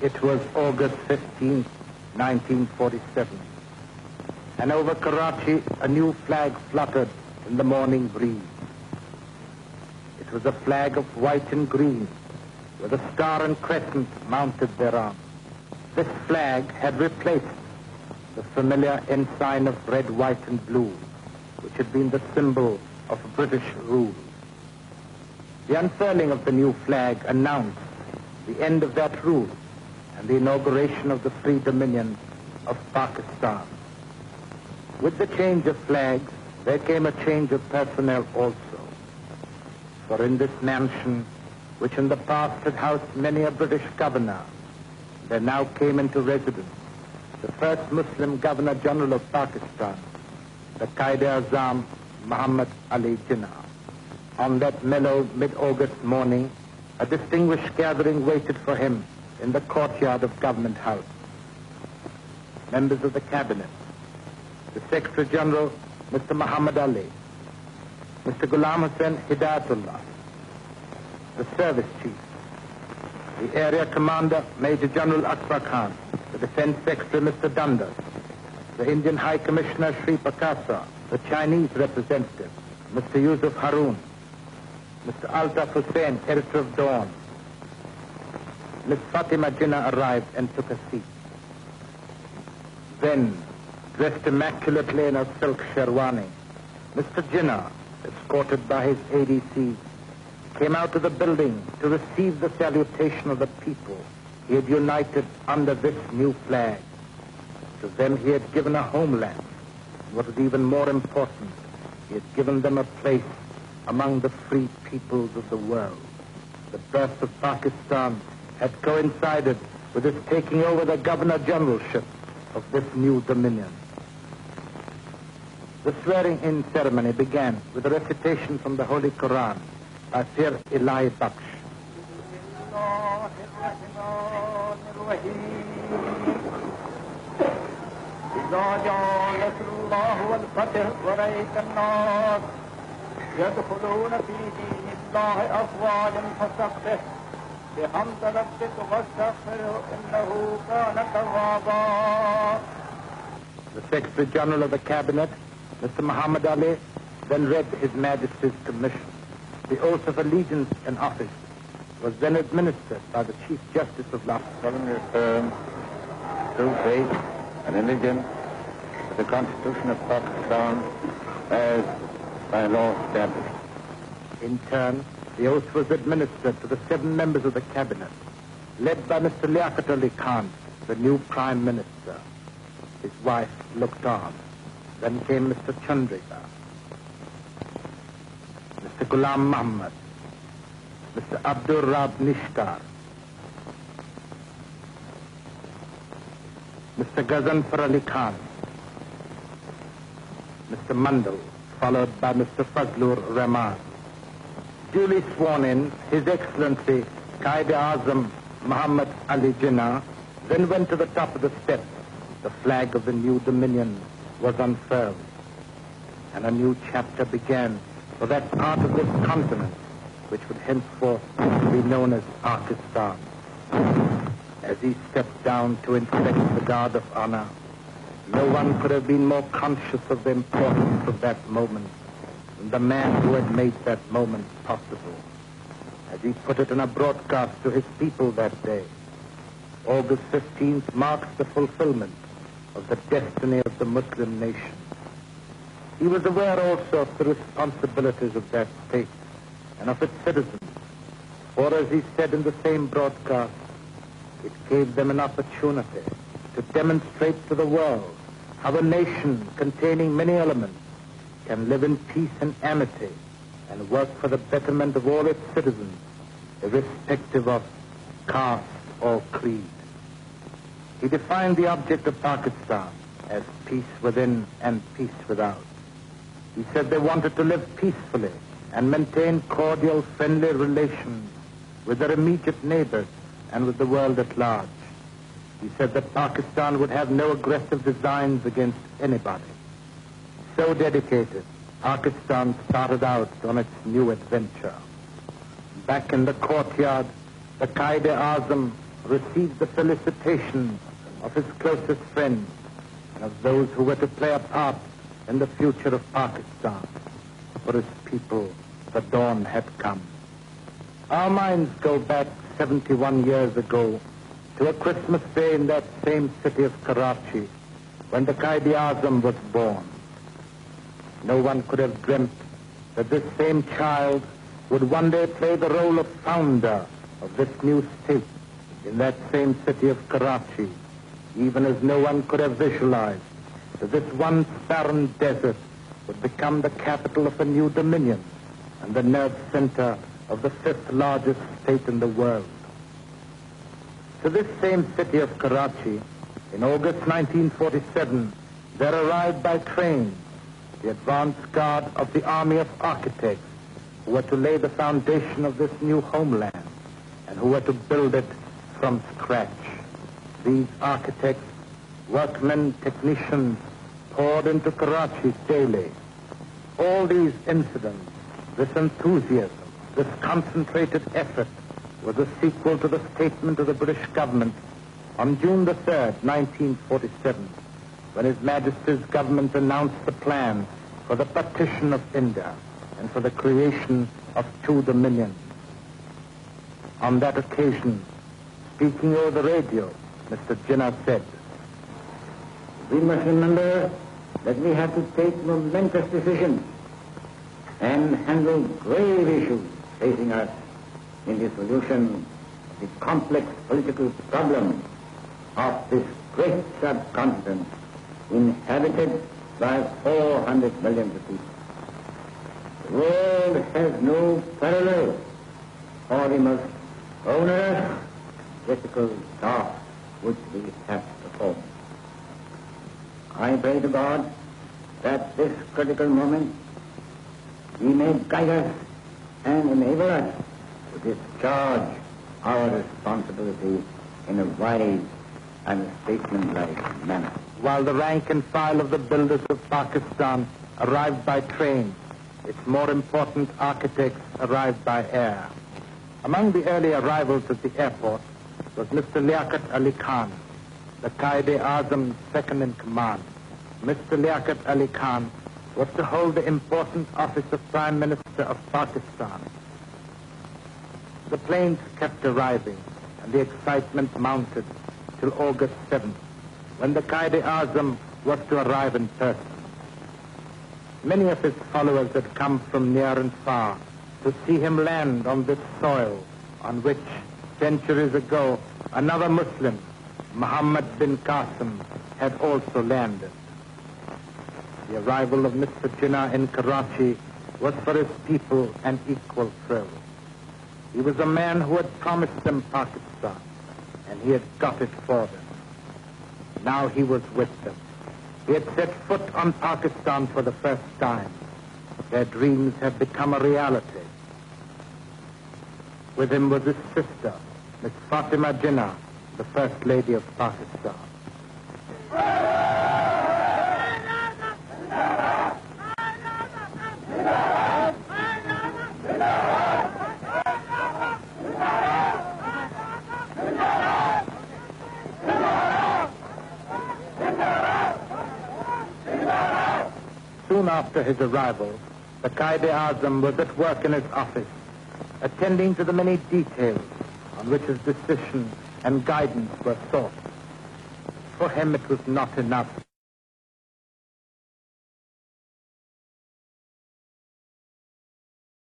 It was August 15, 1947. And over Karachi, a new flag fluttered in the morning breeze. It was a flag of white and green, with a star and crescent mounted thereon. This flag had replaced the familiar ensign of red, white, and blue, which had been the symbol of British rule. The unfurling of the new flag announced the end of that rule and the inauguration of the free dominion of Pakistan. With the change of flags, there came a change of personnel also. For in this mansion, which in the past had housed many a British governor, there now came into residence the first Muslim Governor-General of Pakistan, the Quaid azam Muhammad Ali Jinnah. On that mellow mid-August morning, a distinguished gathering waited for him in the courtyard of Government House. Members of the Cabinet, the Secretary General, Mr. Muhammad Ali, Mr. Ghulam Hussain Hidayatullah, the Service Chief, the Area Commander, Major General Akbar Khan, the Defense Secretary, Mr. Dundas, the Indian High Commissioner, Sri Pakasa, the Chinese representative, Mr. Yusuf Haroon, Mr. Altaf Hussain, editor of Dawn. Miss Fatima Jinnah arrived and took a seat. Then, dressed immaculately in a silk sherwani, Mr. Jinnah, escorted by his ADC, came out of the building to receive the salutation of the people he had united under this new flag. To them he had given a homeland. What was even more important, he had given them a place among the free peoples of the world. The birth of Pakistan had coincided with his taking over the Governor-Generalship of this new dominion. The swearing-in ceremony began with a recitation from the Holy Quran by Pir Ilahi Baksh. The Secretary General of the Cabinet, Mr. Muhammad Ali, then read His Majesty's commission. The oath of allegiance and office was then administered by the Chief Justice of Lahore. Solemnly affirm true faith and allegiance to the Constitution of Pakistan as by law established. In turn, the oath was administered to the 7 members of the Cabinet, led by Mr. Liaquat Ali Khan, the new Prime Minister. His wife looked on. Then came Mr. Chandrika, Mr. Ghulam Muhammad, Mr. Abdur Rab Nishkar, Mr. Ghazanfar Ali Khan, Mr. Mandal, followed by Mr. Fazlur Rahman. Duly sworn in, His Excellency Quaid azam Muhammad Ali Jinnah then went to the top of the steps. The flag of the new dominion was unfurled, and a new chapter began for that part of this continent which would henceforth be known as Pakistan. As he stepped down to inspect the guard of honor, no one could have been more conscious of the importance of that moment than the man who had made that moment possible. As he put it in a broadcast to his people that day, August 15th marks the fulfillment of the destiny of the Muslim nation. He was aware also of the responsibilities of that state and of its citizens, for as he said in the same broadcast, it gave them an opportunity to demonstrate to the world how a nation containing many elements can live in peace and amity and work for the betterment of all its citizens, irrespective of caste or creed. He defined the object of Pakistan as peace within and peace without. He said they wanted to live peacefully and maintain cordial, friendly relations with their immediate neighbors and with the world at large. He said that Pakistan would have no aggressive designs against anybody. So dedicated, Pakistan started out on its new adventure. Back in the courtyard, the Quaid azam received the felicitations of his closest friends and of those who were to play a part in the future of Pakistan. For his people, the dawn had come. Our minds go back 71 years ago to a Christmas day in that same city of Karachi when the Quaid azam was born. No one could have dreamt that this same child would one day play the role of founder of this new state in that same city of Karachi, even as no one could have visualized that this once barren desert would become the capital of a new dominion and the nerve center of the fifth largest state in the world. To this same city of Karachi, in August 1947, there arrived by train the advance guard of the army of architects who were to lay the foundation of this new homeland and who were to build it from scratch. These architects, workmen, technicians, poured into Karachi daily. All these incidents, this enthusiasm, this concentrated effort was a sequel to the statement of the British government on June the 3rd, 1947, when His Majesty's government announced the plan for the partition of India and for the creation of two dominions. On that occasion, speaking over the radio, Mr. Jinnah said, "We must remember that we have to take momentous decisions and handle grave issues facing us in the solution of the complex political problem of this great subcontinent inhabited by 400 million people. The world has no parallel for the most onerous, difficult task which we have to perform. I pray to God that this critical moment He may guide us and enable us to discharge our responsibility in a wise and statesmanlike manner." While the rank and file of the builders of Pakistan arrived by train, its more important architects arrived by air. Among the early arrivals at the airport was Mr. Liaquat Ali Khan, the Quaid Azam's second in command. Mr. Liaquat Ali Khan was to hold the important office of Prime Minister of Pakistan. The planes kept arriving, and the excitement mounted till August 7th, when the Quaid Azam was to arrive in person. Many of his followers had come from near and far to see him land on this soil on which, centuries ago, another Muslim, Muhammad bin Qasim, had also landed. The arrival of Mr. Jinnah in Karachi was for his people an equal thrill. He was a man who had promised them Pakistan, and he had got it for them. Now he was with them. He had set foot on Pakistan for the first time. Their dreams had become a reality. With him was his sister, Miss Fatima Jinnah, the First Lady of Pakistan. Soon after his arrival, the Quaid Azam was at work in his office, attending to the many details on which his decision and guidance were sought. For him it was not enough